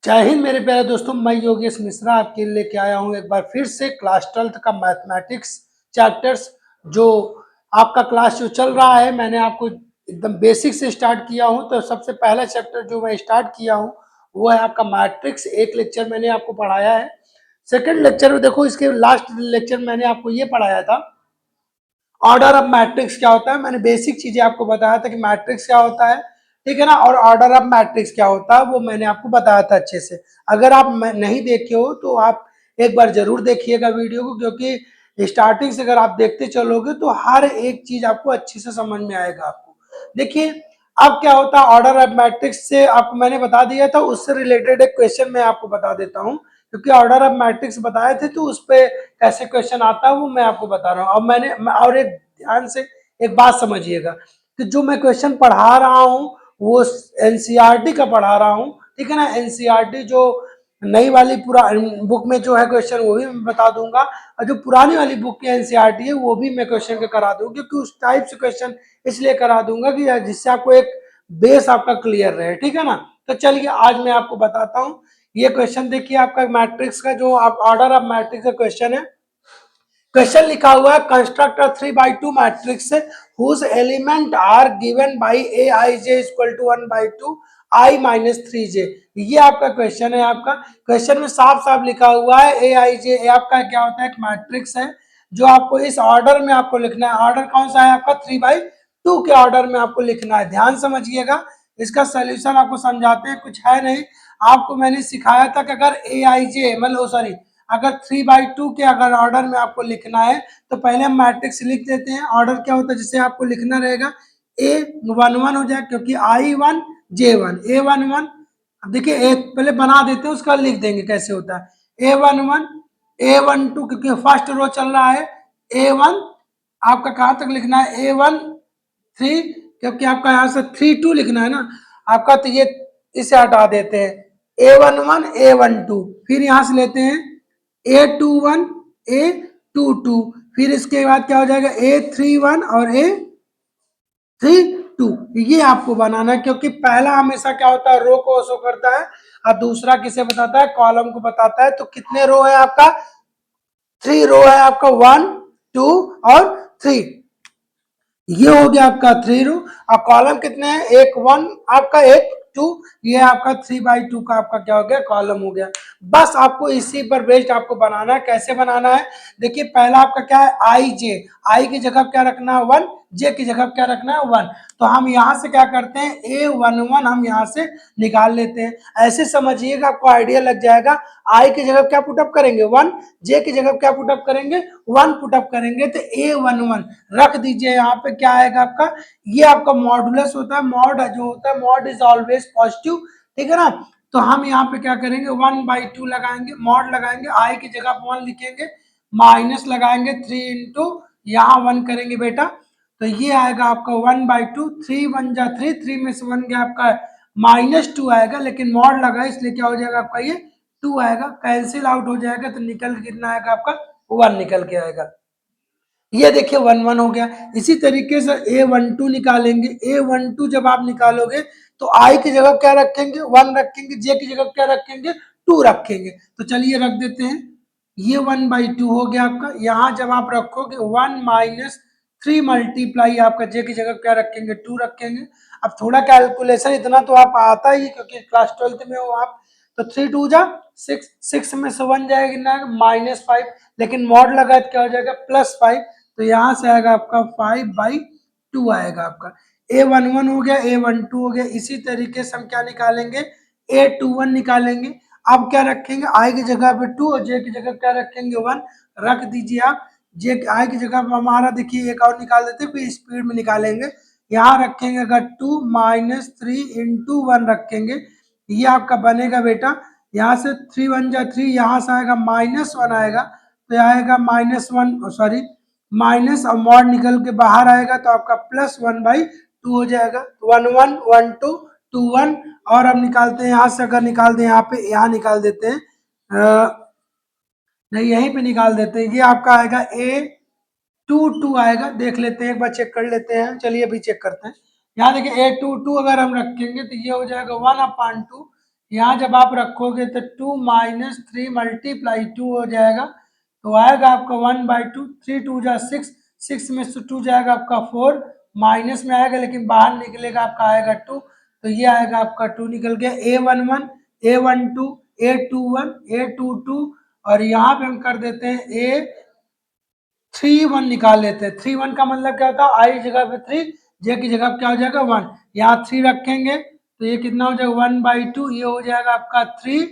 जय हिंद मेरे प्यारे दोस्तों, मैं योगेश मिश्रा आपके लिए लेके आया हूँ एक बार फिर से क्लास 12th का मैथमेटिक्स चैप्टर्स। जो आपका क्लास जो चल रहा है, मैंने आपको एकदम बेसिक से स्टार्ट किया हूँ। तो सबसे पहला चैप्टर जो मैं स्टार्ट किया हूँ वो है आपका मैट्रिक्स। एक लेक्चर मैंने आपको पढ़ाया है। सेकंड लेक्चर में देखो, इसके लास्ट लेक्चर मैंने आपको ये पढ़ाया था ऑर्डर ऑफ मैट्रिक्स क्या होता है। मैंने बेसिक चीजें आपको बताया था कि मैट्रिक्स क्या होता है, ठीक है ना, और ऑर्डर ऑफ मैट्रिक्स क्या होता है वो मैंने आपको बताया था अच्छे से। अगर आप नहीं देखे हो तो आप एक बार जरूर देखिएगा वीडियो को, क्योंकि स्टार्टिंग से अगर आप देखते चलोगे तो हर एक चीज आपको अच्छे से समझ में आएगा। आपको देखिए अब क्या होता है ऑर्डर ऑफ मैट्रिक्स से आपको मैंने बता दिया था, उससे रिलेटेड एक क्वेश्चन मैं आपको बता देता हूँ, क्योंकि ऑर्डर ऑफ मैट्रिक्स बताए थे तो उस पर कैसे क्वेश्चन आता है वो मैं आपको बता रहा हूँ। अब मैंने और एक ध्यान से एक बात समझिएगा कि जो मैं क्वेश्चन पढ़ा रहा हूँ वो एनसीईआरटी का पढ़ा रहा हूँ, ठीक है ना। एनसीईआरटी जो नई वाली पूरा बुक में जो है क्वेश्चन वो भी मैं बता दूंगा, और जो पुरानी वाली बुक की एनसीईआरटी है वो भी मैं क्वेश्चन के करा दूंगा, क्योंकि उस टाइप से क्वेश्चन इसलिए करा दूंगा कि जिससे आपको एक बेस आपका क्लियर रहे, ठीक है ना। तो चलिए आज मैं आपको बताता हूँ ये क्वेश्चन। देखिए आपका मैट्रिक्स का जो ऑर्डर ऑफ मैट्रिक्स का क्वेश्चन है। क्वेश्चन लिखा हुआ है construct a 3/2 matrix whose element are given by a i j equal to 1/2 i minus 3j। ये आपका क्वेश्चन है। आपका क्वेश्चन में साफ साफ लिखा हुआ है ए आई जे आपका क्या होता है, एक मैट्रिक्स है जो आपको इस ऑर्डर में आपको लिखना है। ऑर्डर कौन सा है आपका 3/2 के ऑर्डर में आपको लिखना है। ध्यान समझिएगा, इसका सोल्यूशन आपको समझाते हैं, कुछ है नहीं। आपको मैंने सिखाया था कि अगर ए आई जे मतलब सॉरी अगर 3/2 के अगर ऑर्डर में आपको लिखना है तो पहले हम मैट्रिक्स लिख देते हैं। ऑर्डर क्या होता है, जिसे आपको लिखना रहेगा A11 हो जाए, क्योंकि I1 J1 A11। अब देखिए एक पहले बना देते हैं, उसका लिख देंगे कैसे होता है। A11 A12, क्योंकि फर्स्ट रो चल रहा है। A1 आपका कहाँ तक लिखना है, A1 3, क्योंकि आपका यहाँ से 3 2 लिखना है ना आपका, तो ये इसे हटा देते हैं। A11 A12, फिर यहाँ से लेते हैं A21 A22, फिर इसके बाद क्या हो जाएगा A31 और A32। ये आपको बनाना है, क्योंकि पहला हमेशा क्या होता है रो को शो करता है और दूसरा किसे बताता है, कॉलम को बताता है। तो कितने रो है आपका, 3 रो है आपका, 1 2 और 3। ये हो गया आपका 3 रो। अब कॉलम कितने हैं, एक 1 आपका, एक 2, ये आपका 3/2 का आपका क्या हो गया, कॉलम हो गया। बस आपको इसी पर बेस्ड आपको बनाना है। कैसे बनाना है, देखिए पहला आपका क्या है आई जे, आई की जगह क्या रखना है 1, जे की जगह क्या रखना है 1। तो हम यहाँ से क्या करते हैं A11 हम यहाँ से निकाल लेते हैं। ऐसे समझिएगा, आपको आइडिया लग जाएगा। आई की जगह क्या पुटअप करेंगे 1, जे की जगह क्या पुटअप करेंगे 1 पुटअप करेंगे, तो A11 रख दीजिए। यहाँ पे क्या आएगा आपका, ये आपका मॉडुलस होता है। मॉड जो होता है, मॉड इज ऑलवेज पॉजिटिव, ठीक है ना। तो हम यहाँ पे क्या करेंगे 1/2 लगाएंगे, मॉड लगाएंगे, आई की जगह 1 लिखेंगे, माइनस लगाएंगे 3 इंटू यहाँ 1 करेंगे बेटा, तो ये आएगा आपका 1/2। 3 1 जा 3, 3 में से 1 गया आपका -2 आएगा, लेकिन मॉड लगा इसलिए क्या हो जाएगा आपका ये 2 आएगा, कैंसिल आउट हो जाएगा, तो निकल कितना आएगा आपका 1 निकल के आएगा। ये देखिए 1 1 हो गया। इसी तरीके से A12 निकालेंगे। A12 जब आप निकालोगे तो आई की जगह क्या रखेंगे 1 रखेंगे, जे की जगह क्या रखेंगे 2 रखेंगे। तो चलिए रख देते हैं, ये 1/2 हो गया आपका। यहाँ जब आप रखोगे 1 माइनस 3 मल्टीप्लाई आपका जे की जगह क्या रखेंगे 2 रखेंगे। अब थोड़ा कैलकुलेशन इतना तो आप आता ही, क्योंकि क्लास 12th में हो आप। तो 3 2 जा 6, 6 में से 1 जाएगा कितना -5, लेकिन मॉड लगा तो क्या हो जाएगा +5, तो यहाँ से आएगा आपका 5/2 आएगा आपका। A11 हो गया, A12 हो गया। इसी तरीके से हम क्या निकालेंगे A21 निकालेंगे। अब क्या रखेंगे आई की जगह पे 2 और जे की जगह क्या रखेंगे 1, रख दीजिए आप। जे आई की जगह पे हमारा देखिए एक और निकाल देते हैं, फिर स्पीड में निकालेंगे। यहाँ रखेंगे अगर 2 -3 इंटू 1 रखेंगे, ये आपका बनेगा बेटा, यहाँ से 3 1 जा 3, यहाँ से आएगा -1 आएगा, तो आएगा -1 सॉरी माइनस, और मॉड निकल के बाहर आएगा तो आपका +1/2 हो जाएगा। 1 1 1 2 2 1। और अब निकालते हैं यहाँ से, अगर निकाल दें यहाँ पे, यहाँ निकाल देते हैं, नहीं यहीं पे निकाल देते हैं। ये आपका आएगा A22 आएगा, देख लेते हैं एक बार, चेक कर लेते हैं। चलिए अभी चेक करते हैं। यहाँ देखिए A22 अगर हम रखेंगे तो ये हो जाएगा 1/2 यहाँ जब आप रखोगे तो 2 माइनस 3 मल्टीप्लाई 2 हो जाएगा, तो आएगा आपका 1/2, 3 2 जा 6, 6 में से 2 जाएगा आपका 4, माइनस में आएगा लेकिन बाहर निकलेगा आपका आएगा 2, तो ये आएगा आपका 2 निकल गया। A11, A12, A21, A22 और यहाँ पे हम कर देते हैं A31 निकाल लेते हैं। 3 1 का मतलब क्या होता है, आई जगह पे 3, जे की जगह पे क्या हो जाएगा 1, यहाँ 3 रखेंगे तो ये कितना हो जाएगा 1/2, ये हो जाएगा आपका 3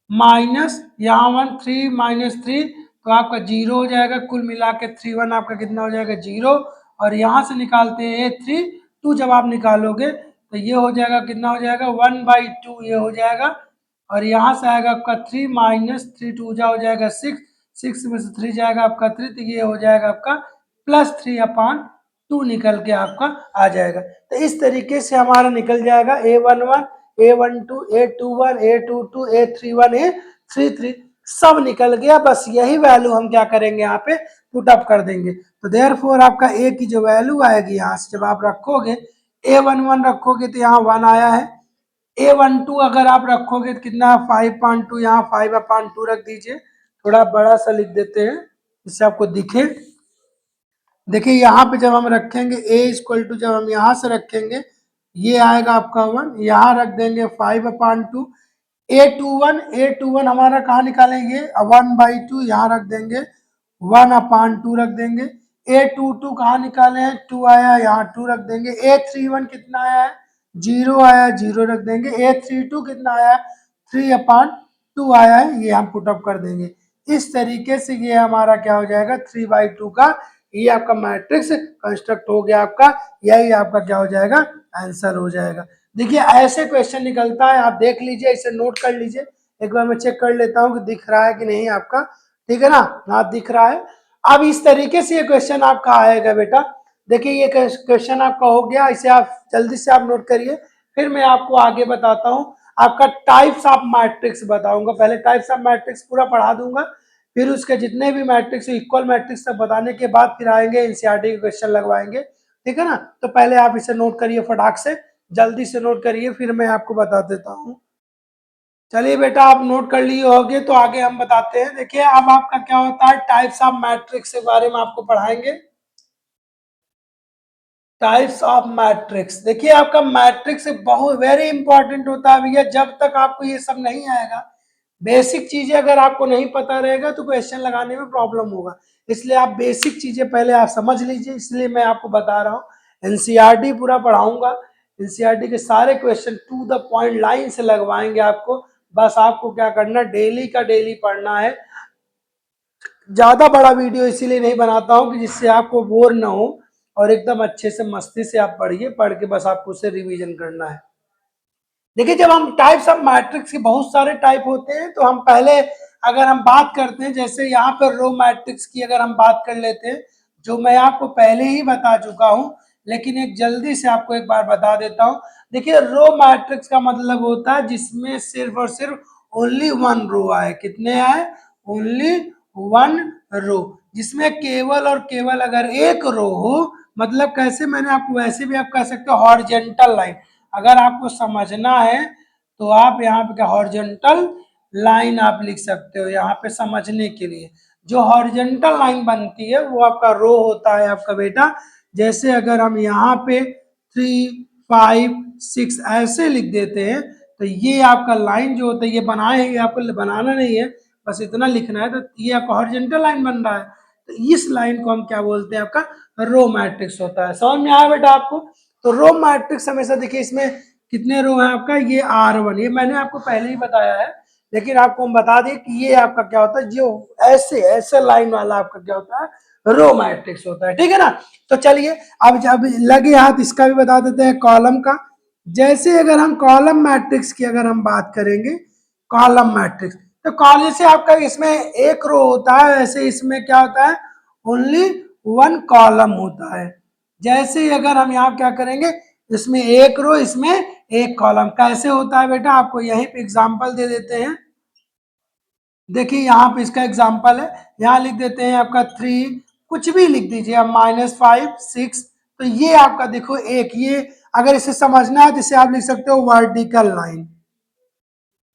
माइनस यहाँ 1, 3 माइनस 3 तो आपका 0 हो जाएगा, कुल मिला के 3 1 आपका कितना हो जाएगा 0, और यहाँ से निकालते हैं A32 जब आप निकालोगे तो ये हो जाएगा कितना हो जाएगा 1/2 ये हो जाएगा, और यहाँ से आएगा आपका 3 माइनस 3 2 जा हो जाएगा 6, 6 में से 3 जाएगा आपका 3, तो ये हो जाएगा आपका +3/2 निकल के आपका आ जाएगा। तो इस तरीके से हमारा निकल जाएगा A11, A12, A21, A22, A31, A33 सब निकल गया। बस यही वैल्यू हम क्या करेंगे यहाँ पे पुट अप कर देंगे। तो देयरफॉर आपका ए की जो वैल्यू आएगी यहाँ से जब आप रखोगे A11 रखोगे तो यहाँ 1 आया है, A12 अगर आप रखोगे तो कितना 5.2, यहाँ 5/2 रख दीजिए, थोड़ा बड़ा सा लिख देते हैं जिससे आपको दिखे। देखिए यहाँ पे जब हम रखेंगे A = जब हम यहाँ से रखेंगे ये आएगा आपका 1, यहाँ रख देंगे 5/2, A21 हमारा कहाँ निकालेंगे 1/2, यहाँ रख देंगे 1/2 रख देंगे। A22 कहाँ निकाले हैं 2 आया, यहाँ 2 रख देंगे। A31 कितना आया है 0 आया, 0 रख देंगे। A32 कितना आया 3/2 आया है, ये हम पुट अप कर देंगे। इस तरीके से ये हमारा क्या हो जाएगा 3/2 का ये आपका मैट्रिक्स कंस्ट्रक्ट हो गया आपका, यही आपका क्या हो जाएगा आंसर हो जाएगा। देखिए ऐसे क्वेश्चन निकलता है, आप देख लीजिए, इसे नोट कर लीजिए। एक बार मैं चेक कर लेता हूँ कि दिख रहा है कि नहीं आपका, ठीक है ना, हाँ दिख रहा है। अब इस तरीके से ये क्वेश्चन आपका आएगा बेटा। देखिए ये क्वेश्चन आपका हो गया, इसे आप जल्दी से आप नोट करिए, फिर मैं आपको आगे बताता हूँ। आपका टाइप्स ऑफ मैट्रिक्स बताऊंगा, पहले टाइप्स ऑफ मैट्रिक्स पूरा पढ़ा दूंगा, फिर उसके जितने भी मैट्रिक्स इक्वल मैट्रिक्स सब बताने के बाद फिर आएंगे एनसीईआरटी के क्वेश्चन लगवाएंगे, ठीक है ना। तो पहले आप इसे नोट करिए फटाक से, जल्दी से नोट करिए, फिर मैं आपको बता देता हूँ। चलिए बेटा आप नोट कर लिए होंगे तो आगे हम बताते हैं। देखिए अब आपका क्या होता है टाइप्स ऑफ मैट्रिक्स के बारे में आपको पढ़ाएंगे। टाइप्स ऑफ मैट्रिक्स, देखिए आपका मैट्रिक्स बहुत वेरी इंपॉर्टेंट होता है भैया। जब तक आपको ये सब नहीं आएगा, बेसिक चीजें अगर आपको नहीं पता रहेगा तो क्वेश्चन लगाने में प्रॉब्लम होगा। इसलिए आप बेसिक चीजें पहले आप समझ लीजिए, इसलिए मैं आपको बता रहा हूँ। एनसीईआरटी पूरा पढ़ाऊंगा, एनसीईआरटी के सारे question to the point line से लगवाएंगे आपको। बस आपको क्या करना, डेली का डेली पढ़ना है। ज्यादा बड़ा वीडियो इसीलिए नहीं बनाता हूँ कि जिससे आपको बोर ना हो, और एकदम अच्छे से मस्ती से आप पढ़िए, पढ़ के बस आपको उसे रिवीजन करना है। देखिए जब हम टाइप्स ऑफ मैट्रिक्स के बहुत सारे टाइप होते हैं, तो हम पहले अगर हम बात करते हैं, जैसे यहाँ पर रो मैट्रिक्स की अगर हम बात कर लेते हैं, जो मैं आपको पहले ही बता चुका हूँ, लेकिन एक जल्दी से आपको एक बार बता देता हूँ। देखिए रो मैट्रिक्स का मतलब होता है जिसमें सिर्फ और सिर्फ ओनली वन रो आए। कितने आए, ओनली वन रो, जिसमें केवल और केवल अगर एक रो हो, मतलब कैसे, मैंने आपको वैसे भी आप कह सकते हो हॉरिजॉन्टल लाइन। अगर आपको समझना है तो आप यहाँ पे क्या हॉरिजॉन्टल लाइन आप लिख सकते हो यहाँ पे समझने के लिए। जो हॉरिजॉन्टल लाइन बनती है वो आपका रो होता है आपका बेटा। जैसे अगर हम यहाँ पे 3 5 6 ऐसे लिख देते हैं, तो ये आपका लाइन जो होता है, ये बनाए हैं, आपको बनाना नहीं है, बस इतना लिखना है, तो ये आपका हॉरिजॉन्टल लाइन बन रहा है। तो इस लाइन को हम क्या बोलते हैं, आपका रो मैट्रिक्स होता है। समझ में आया बेटा आपको। तो रो मैट्रिक्स हमेशा देखिए इसमें कितने रो है आपका, ये R1, ये मैंने आपको पहले ही बताया है, लेकिन आपको हम बता दें कि ये आपका क्या होता है, जो ऐसे ऐसे लाइन वाला आपका क्या होता है रो मैट्रिक्स होता है, ठीक है ना। तो चलिए अब जब लगे हाथ इसका भी बता देते हैं कॉलम का। जैसे अगर हम कॉलम मैट्रिक्स की अगर हम बात करेंगे, कॉलम मैट्रिक्स, तो कॉलम से आपका इसमें एक रो होता है, ऐसे इसमें क्या होता है ओनली वन कॉलम होता है। जैसे ही अगर हम यहाँ क्या करेंगे, इसमें एक रो इसमें एक कॉलम, कैसे होता है बेटा आपको यहीं पे एग्जांपल दे देते हैं। देखिए यहाँ पे इसका एग्जांपल है, यहाँ लिख देते हैं आपका 3, कुछ भी लिख दीजिए आप, -5 6, तो ये आपका देखो एक, ये अगर इसे समझना है तो इसे आप लिख सकते हो वर्टिकल लाइन।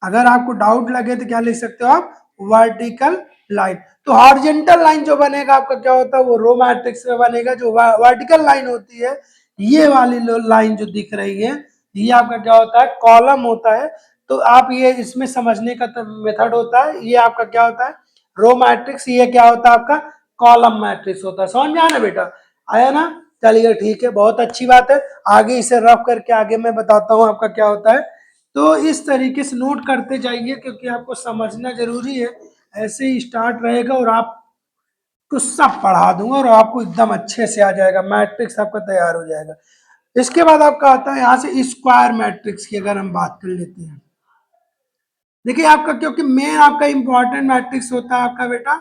अगर आपको डाउट लगे तो क्या लिख सकते हो आप, वर्टिकल लाइन। तो हॉरिजेंटल लाइन जो बनेगा आपका क्या होता है, वो रो मैट्रिक्स में बनेगा। जो वर्टिकल लाइन होती है, ये वाली लाइन जो दिख रही है, ये आपका क्या होता है, कॉलम होता है। तो आप ये इसमें समझने का मेथड होता है, ये आपका क्या होता है, रो मैट्रिक्स, ये क्या होता है आपका, कॉलम मैट्रिक्स होता है। समझ में आया ना बेटा, आया ना, चलिए ठीक है, बहुत अच्छी बात है। आगे इसे रफ करके आगे मैं बताता हूँ आपका क्या होता है। तो इस तरीके से नोट करते जाइए, क्योंकि आपको समझना जरूरी है। ऐसे ही स्टार्ट रहेगा और आपको सब पढ़ा दूंगा और आपको एकदम अच्छे से आ जाएगा, मैट्रिक्स आपका तैयार हो जाएगा। इसके बाद आपका आता है यहाँ से स्क्वायर मैट्रिक्स की अगर हम बात कर लेते हैं। देखिए आपका, क्योंकि मेन आपका इंपॉर्टेंट मैट्रिक्स होता है आपका बेटा,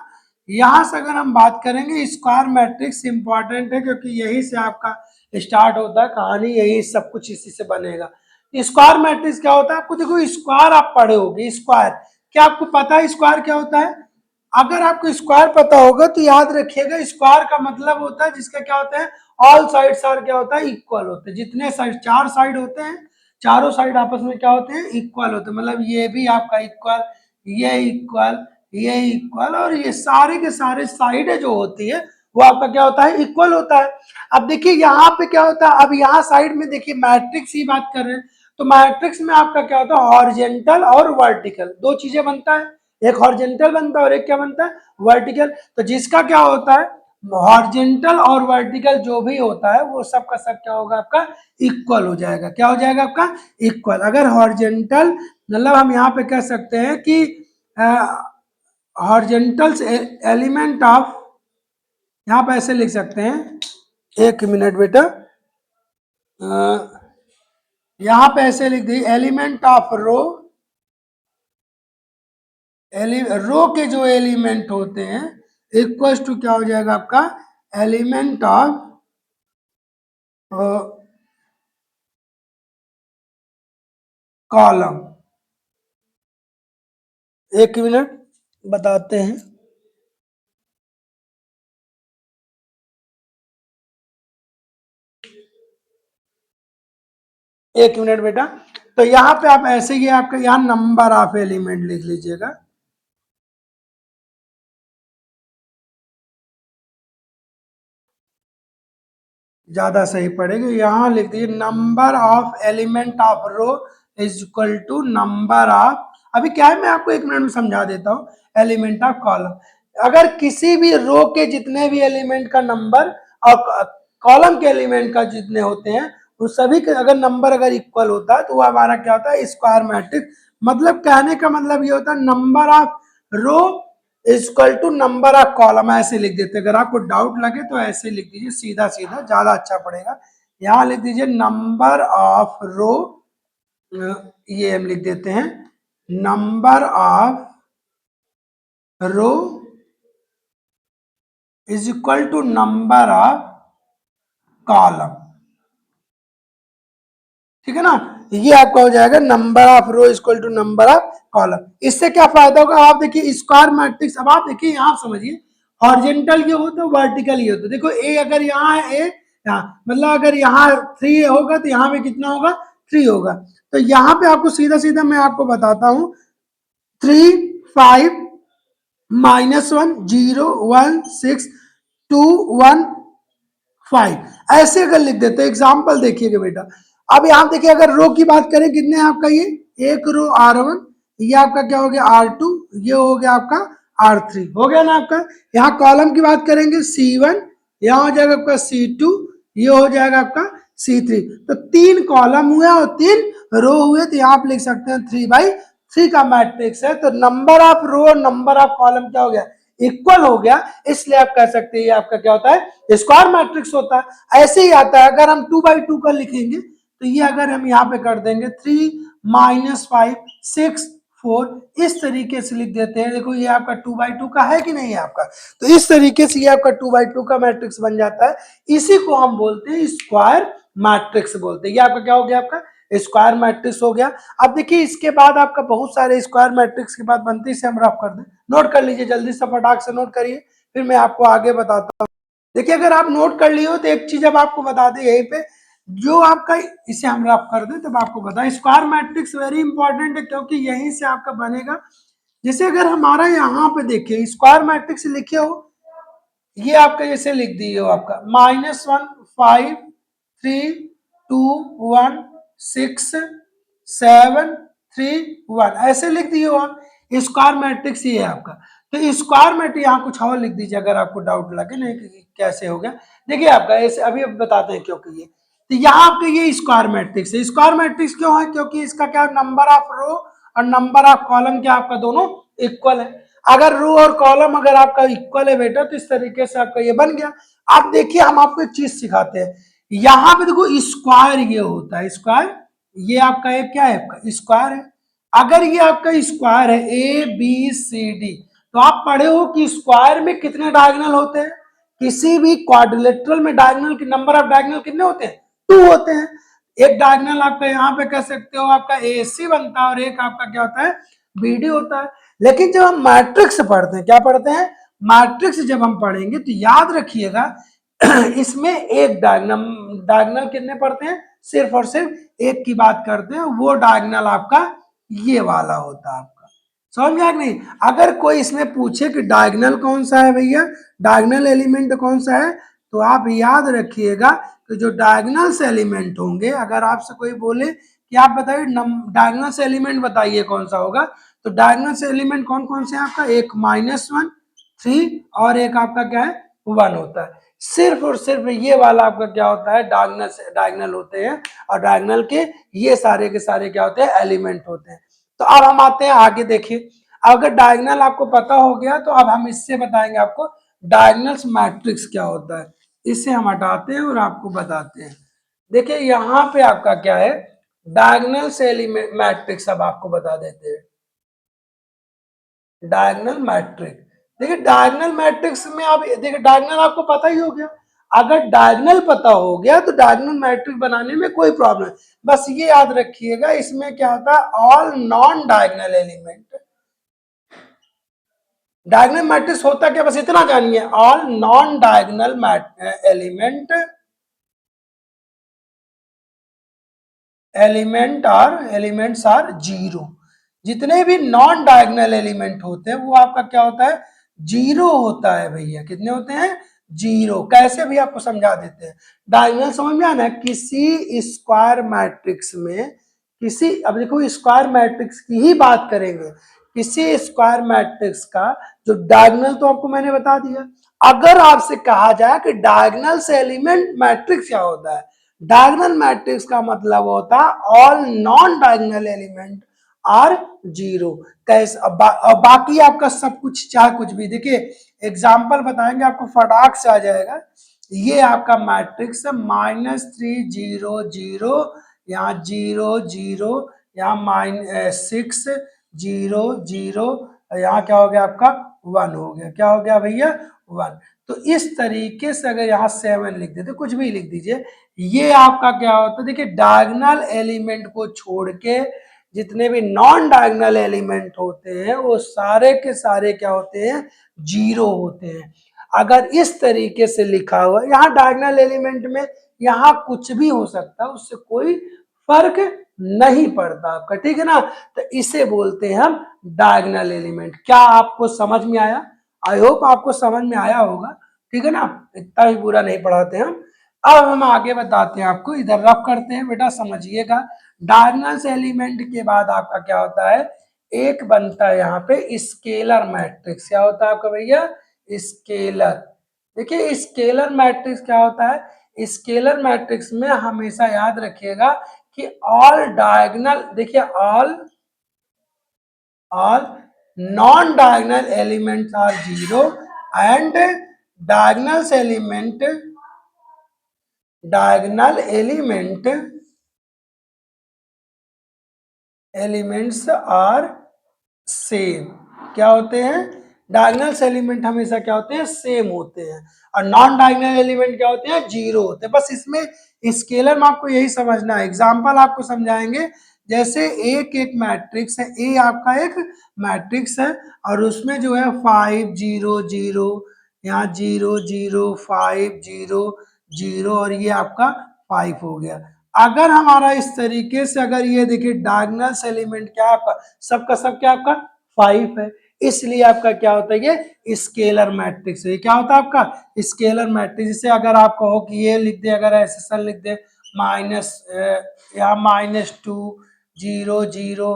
यहां से अगर हम बात करेंगे, स्क्वायर मैट्रिक्स इंपॉर्टेंट है, क्योंकि यही से आपका स्टार्ट होता है कहानी, यही सब कुछ इसी से बनेगा। स्क्वायर मैट्रिक्स क्या होता है, आपको देखो स्क्वायर आप पढ़े होगे, स्क्वायर क्या आपको पता है, स्क्वायर क्या होता है? अगर आपको स्क्वायर पता होगा तो याद रखिएगा, स्क्वायर का मतलब होता है जिसका क्या होता है, ऑल साइड्स आर क्या होता है, इक्वल होते हैं। जितने साइड, चार साइड होते हैं, चारों साइड आपस में क्या होते हैं, इक्वल होते हैं। मतलब ये भी आपका इक्वल, ये इक्वल, ये इक्वल, और ये सारे के सारे साइड जो होती है वो आपका क्या होता है, इक्वल होता है। अब देखिए यहाँ पे क्या होता है, अब यहाँ साइड में देखिए मैट्रिक्स ही बात कर रहे हैं, तो मैट्रिक्स में आपका क्या होता है, हॉरिजेंटल और वर्टिकल दो चीजें बनता है। एक हॉरिजेंटल बनता है और एक क्या बनता है, वर्टिकल। तो जिसका क्या होता है, हॉरिजेंटल और वर्टिकल जो भी होता है वो सब का सब क्या होगा आपका, इक्वल हो जाएगा। क्या हो जाएगा आपका, इक्वल। अगर हॉरिजेंटल मतलब हम यहाँ पे कह सकते हैं कि हॉरिजेंटल एलिमेंट ऑफ, यहाँ पे ऐसे लिख सकते हैं, एक मिनट बेटा, यहाँ पे ऐसे लिख दी, एलिमेंट ऑफ रो, रो के जो एलिमेंट होते हैं इक्वल टू क्या हो जाएगा आपका, एलिमेंट ऑफ कॉलम। एक मिनट बताते हैं। एक मिनट बेटा, तो यहाँ पे आप ऐसे ही आपका यहाँ नंबर ऑफ एलिमेंट लिख लीजिएगा। ज्यादा सही पड़ेगा, यहाँ लिख दीजिए number of element of row is equal to number of, अभी क्या है मैं आपको एक मिनट में समझा देता हूँ, एलिमेंट ऑफ कॉलम। अगर किसी भी रो के जितने भी एलिमेंट का नंबर और कॉलम के एलिमेंट का जितने होते हैं उन सभी के अगर नंबर अगर इक्वल होता है तो वो हमारा क्या होता है, स्क्वायर मैट्रिक्स। मतलब कहने का मतलब ये होता है number of row equal to number of column, ऐसे लिख देते। अगर आपको डाउट लगे तो ऐसे लिख दीजिए, सीधा सीधा ज्यादा अच्छा पड़ेगा। यहाँ लिख दीजिए नंबर ऑफ रो, ये हम लिख देते हैं number of row is equal to number of column. ठीक है ना, ये आपका हो जाएगा number of row equal to number of column. इससे क्या फायदा होगा, आप देखिए स्क्वायर मैट्रिक्स, अब आप देखिए यहाँ समझिए, हॉरिजेंटल ये होता है, वर्टिकल ये होता है। देखो ए अगर यहाँ है, ए यहाँ, मतलब अगर यहाँ 3 होगा तो यहाँ पे कितना होगा, 3 होगा। तो यहाँ पे आपको सीधा सीधा मैं आपको बताता हूँ, 3 5 -1 0 1 6 2 1 5, ऐसे अगर लिख देते, एग्जाम्पल देखिएगा बेटा। अब यहाँ देखिए अगर रो की बात करें, कितने आपका ये एक रो R1, ये आपका क्या हो गया R2, ये हो गया आपका R3, हो गया ना आपका। यहाँ कॉलम की बात करेंगे C1, यहाँ हो जाएगा आपका C2, ये हो जाएगा आपका C3। तो 3 कॉलम हुए और 3 रो हुए, तो यहाँ आप लिख सकते हैं 3/3 का मैट्रिक्स है। तो नंबर ऑफ रो और नंबर ऑफ कॉलम क्या हो गया, इक्वल हो गया। इसलिए आप कह सकते हैं ये आपका क्या होता है, स्क्वायर मैट्रिक्स होता है। ऐसे ही आता है, अगर हम 2/2 का लिखेंगे तो ये अगर हम यहाँ पे कर देंगे 3 -5 6 4, इस तरीके से लिख देते हैं। देखो ये आपका 2/2 का है कि नहीं है आपका, तो इस तरीके से ये आपका 2/2 का मैट्रिक्स बन जाता है। इसी को हम बोलते हैं स्क्वायर मैट्रिक्स बोलते हैं। ये आपका क्या हो गया, आपका स्क्वायर मैट्रिक्स हो गया। अब देखिए इसके बाद आपका बहुत सारे स्क्वायर मैट्रिक्स के बाद बनते हैं, इसे हम रफ कर दें, नोट कर लीजिए जल्दी से, फटाक से नोट करिए, फिर मैं आपको आगे बताता हूँ। देखिए अगर आप नोट कर लिए हो तो एक चीज अब आपको बता दें यहीं पे, जो आपका, इसे हम रफ कर दें तब आपको बताएं। स्क्वायर मैट्रिक्स वेरी इंपॉर्टेंट है क्योंकि यहीं से आपका बनेगा। जैसे अगर हमारा यहाँ पे देखिए स्क्वायर मैट्रिक्स लिखे हो, ये आपका जैसे लिख दिए हो आपका -1 5 3 2 1 6 7 3 1 ऐसे लिख दिए हो आप। स्क्वायर मैट्रिक्स ये है आपका। तो स्क्वायर मैट्रिक्स यहाँ कुछ और लिख दीजिए अगर आपको डाउट लगे नहीं कि कैसे हो गया। देखिए आपका ऐसे अभी बताते हैं क्योंकि ये, तो यहाँ आपका ये स्क्वायर मैट्रिक्स है। स्क्वायर मैट्रिक्स क्यों है? क्योंकि इसका क्या नंबर ऑफ रो और नंबर ऑफ कॉलम क्या आपका दोनों इक्वल है। अगर रो और कॉलम अगर आपका इक्वल है बेटा, तो इस तरीके से आपका ये बन गया। आप देखिए हम आपको एक चीज सिखाते हैं। यहाँ पे देखो स्क्वायर ये होता है, स्क्वायर ये आपका एक क्या है, आपका स्क्वायर है। अगर ये आपका स्क्वायर है ए बी सी डी, तो आप पढ़े हो कि स्क्वायर में कितने डायगोनल होते हैं? किसी भी क्वाड्रिलेटरल में डायगोनल के नंबर ऑफ डायगोनल कितने होते हैं? 2 होते हैं। एक डायगोनल आपका यहाँ पे कह सकते हो आपका ए सी बनता है और एक आपका क्या होता है, बी डी होता है। लेकिन जब हम मैट्रिक्स पढ़ते हैं, क्या पढ़ते हैं, मैट्रिक्स जब हम पढ़ेंगे तो याद रखिएगा इसमें एक डायगोनल कितने पढ़ते हैं? सिर्फ और सिर्फ एक की बात करते हैं, वो डायगोनल आपका ये वाला होता है आपका। समझ में आया कि नहीं? अगर कोई इसमें पूछे कि डायगोनल कौन सा है भैया, डायगोनल एलिमेंट कौन सा है, तो आप याद रखिएगा कि जो डायगोनल से एलिमेंट होंगे, अगर आपसे कोई बोले कि आप बताइए डायगोनल से एलिमेंट बताइए कौन सा होगा, तो डायगोनल से एलिमेंट कौन कौन से हैं आपका? एक -1 3 और एक आपका क्या है 1 होता है। सिर्फ और सिर्फ ये वाला आपका क्या होता है, डायगोनल होते हैं। और डायगोनल के ये सारे के सारे क्या होते हैं, एलिमेंट होते हैं। तो अब हम आते हैं आगे। देखिए अगर डायगोनल आपको पता हो गया तो अब हम इससे बताएंगे आपको डायगोनल मैट्रिक्स क्या होता है। इसे हम हटाते हैं और आपको बताते हैं। देखिए यहाँ पे आपका क्या है, डायगोनल से एलिमेंट मैट्रिक्स अब आपको बता देते हैं। डायगोनल मैट्रिक्स, देखिए डायगोनल मैट्रिक्स में आप देखिए डायगोनल आपको पता ही हो गया। अगर डायगोनल पता हो गया तो डायगोनल मैट्रिक्स बनाने में कोई प्रॉब्लम नहीं। बस ये याद रखिएगा इसमें क्या होता है, all non diagonal element. Diagonal matrix होता क्या, बस इतना जानिए, all non diagonal elements are zero. जितने भी नॉन डायगोनल एलिमेंट होते हैं वो आपका क्या होता है, जीरो होता है भैया। कितने होते हैं, जीरो। कैसे भी आपको समझा देते हैं। डायगोनल समझ में आना, किसी स्क्वायर मैट्रिक्स में, किसी, अब देखो स्क्वायर मैट्रिक्स की ही बात करेंगे, किसी स्क्वायर मैट्रिक्स का जो डायगोनल, तो आपको मैंने बता दिया। अगर आपसे कहा जाए कि डायगोनल से एलिमेंट मैट्रिक्स क्या होता है, डायगोनल मैट्रिक्स का मतलब होता है all non diagonal element are zero. कैसे बाकी आपका सब कुछ चाहे कुछ भी, देखिए एग्जाम्पल बताएंगे आपको फटाक से आ जाएगा। ये आपका मैट्रिक्स है -3 0 0, यहाँ 0 0, यहाँ -6 0 0, यहाँ क्या हो गया आपका 1 हो गया। क्या हो गया भैया, 1। तो इस तरीके से अगर यहाँ 7 लिख देते, कुछ भी लिख दीजिए, ये आपका क्या होता है, देखिए डायगोनल एलिमेंट को छोड़ के जितने भी नॉन डायगोनल एलिमेंट होते हैं वो सारे के सारे क्या होते हैं, जीरो होते हैं। अगर इस तरीके से लिखा हुआ, यहाँ डायगोनल एलिमेंट में यहाँ कुछ भी हो सकता है, उससे कोई फर्क नहीं पड़ता आपका, ठीक है ना। तो इसे बोलते हैं हम डायगोनल एलिमेंट। क्या आपको समझ में आया? आई होप आपको समझ में आया होगा, ठीक है ना। इतना भी बुरा नहीं पढ़ाते हम। अब हम आगे बताते हैं आपको, इधर रफ करते हैं बेटा, समझिएगा। डायगोनल एलिमेंट के बाद आपका क्या होता है, एक बनता है यहाँ पे स्केलर मैट्रिक्स। क्या होता है आपका भैया, स्केलर। देखिए स्केलर मैट्रिक्स क्या होता है, स्केलर मैट्रिक्स में हमेशा याद रखिएगा कि ऑल डायगोनल, देखिए all non diagonal elements are zero and diagonal elements are same. क्या होते हैं, डायगोनल एलिमेंट हमेशा क्या होते हैं, सेम होते हैं। और नॉन डायगोनल एलिमेंट क्या होते हैं, जीरो होते हैं। बस इसमें स्केलर में आपको यही समझना है। एग्जांपल आपको समझाएंगे। जैसे एक मैट्रिक्स है, ए आपका एक मैट्रिक्स है और उसमें जो है 5 0 0, यहाँ 0 0 5 0 0 और ये आपका 5 हो गया। अगर हमारा इस तरीके से अगर ये देखिए डायगोनल एलिमेंट क्या है आपका, सबका सब क्या आपका 5 है, इसलिए आपका क्या होता है ये स्केलर मैट्रिक्स है। ये क्या होता है आपका स्केलर मैट्रिक्स। जैसे अगर आप कहो कि ये लिख दे, अगर ऐसे लिख दे माइनस या -2 0 0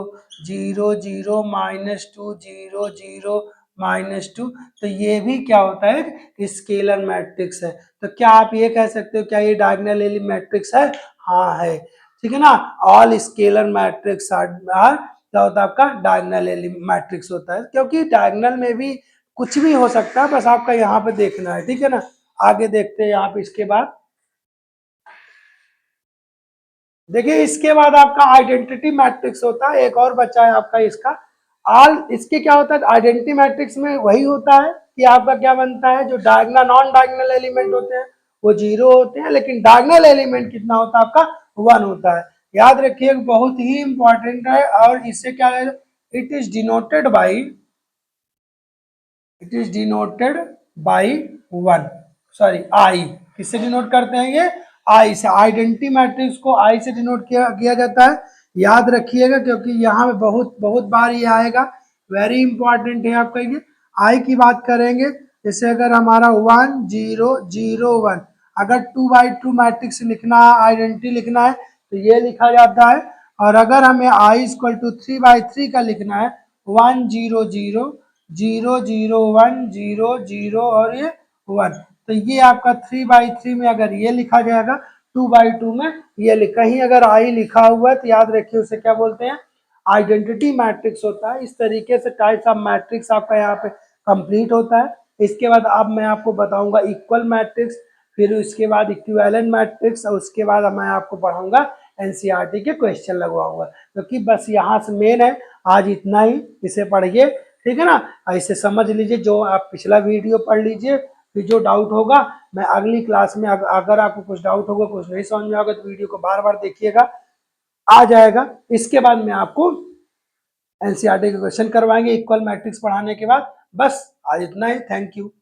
0 0 -2 0 0 -2, तो ये भी क्या होता है स्केलर मैट्रिक्स है। तो क्या आप ये कह सकते हो क्या ये डायगोनल मैट्रिक्स है? हाँ है, ठीक है ना। ऑल स्केलर मैट्रिक्स आर क्या होता है आपका डायगोनल मैट्रिक्स होता है, क्योंकि डायगोनल में भी कुछ भी हो सकता है, बस आपका यहाँ पे देखना है, ठीक है ना। आगे देखते हैं यहाँ पे इसके बाद देखिए, इसके बाद आपका आइडेंटिटी मैट्रिक्स होता है, एक और बच्चा है आपका इसका ऑल। इसके क्या होता है आइडेंटिटी मैट्रिक्स में वही होता है कि आपका क्या बनता है, जो डायगोनल नॉन डायगोनल एलिमेंट होते हैं वो 0 होते हैं, लेकिन डायगोनल एलिमेंट कितना होता है आपका 1 होता है। याद रखिए बहुत ही इंपॉर्टेंट है। और इससे क्या है, it is denoted by it is denoted by 1, sorry I. किससे डिनोट करते हैं ये आई से। आइडेंटिटी मैट्रिक्स को आई से डिनोट किया जाता है। याद रखिएगा क्योंकि यहाँ पे बहुत बहुत बार ये आएगा, वेरी इंपॉर्टेंट है आपका ये। आई की बात करेंगे, जैसे अगर हमारा 1 0 0 1, अगर 2 by 2 मैट्रिक्स लिखना है, आइडेंटिटी लिखना है तो ये लिखा जाता है। और अगर हमें आई इक्वल टू 3 by 3 का लिखना है 1 0 0 0 0 1 0 0 और ये 1, तो ये आपका 3 by 3 में अगर ये लिखा जाएगा, 2 by 2 में ये कहीं अगर आई लिखा हुआ है तो याद रखिए उसे क्या बोलते हैं आइडेंटिटी मैट्रिक्स होता है। इस तरीके से टाइप्स ऑफ मैट्रिक्स आपका यहाँ पे कंप्लीट होता है। इसके बाद अब मैं आपको बताऊंगा इक्वल मैट्रिक्स, फिर उसके बाद इक्विवेलेंट मैट्रिक्स, और उसके बाद मैं आपको पढ़ाऊंगा एनसीईआरटी के क्वेश्चन लगवाऊंगा। क्योंकि बस यहाँ से मेन है आज इतना ही, इसे पढ़िए, ठीक है ना। ऐसे समझ लीजिए, जो आप पिछला वीडियो पढ़ लीजिए, फिर जो डाउट होगा मैं अगली क्लास में अगर आपको कुछ डाउट होगा, कुछ नहीं समझ में आएगा तो वीडियो को बार बार देखिएगा, आ जाएगा। इसके बाद में आपको एनसीईआरटी के क्वेश्चन करवाएंगे इक्वल मैट्रिक्स पढ़ाने के बाद। बस आज इतना ही, थैंक यू।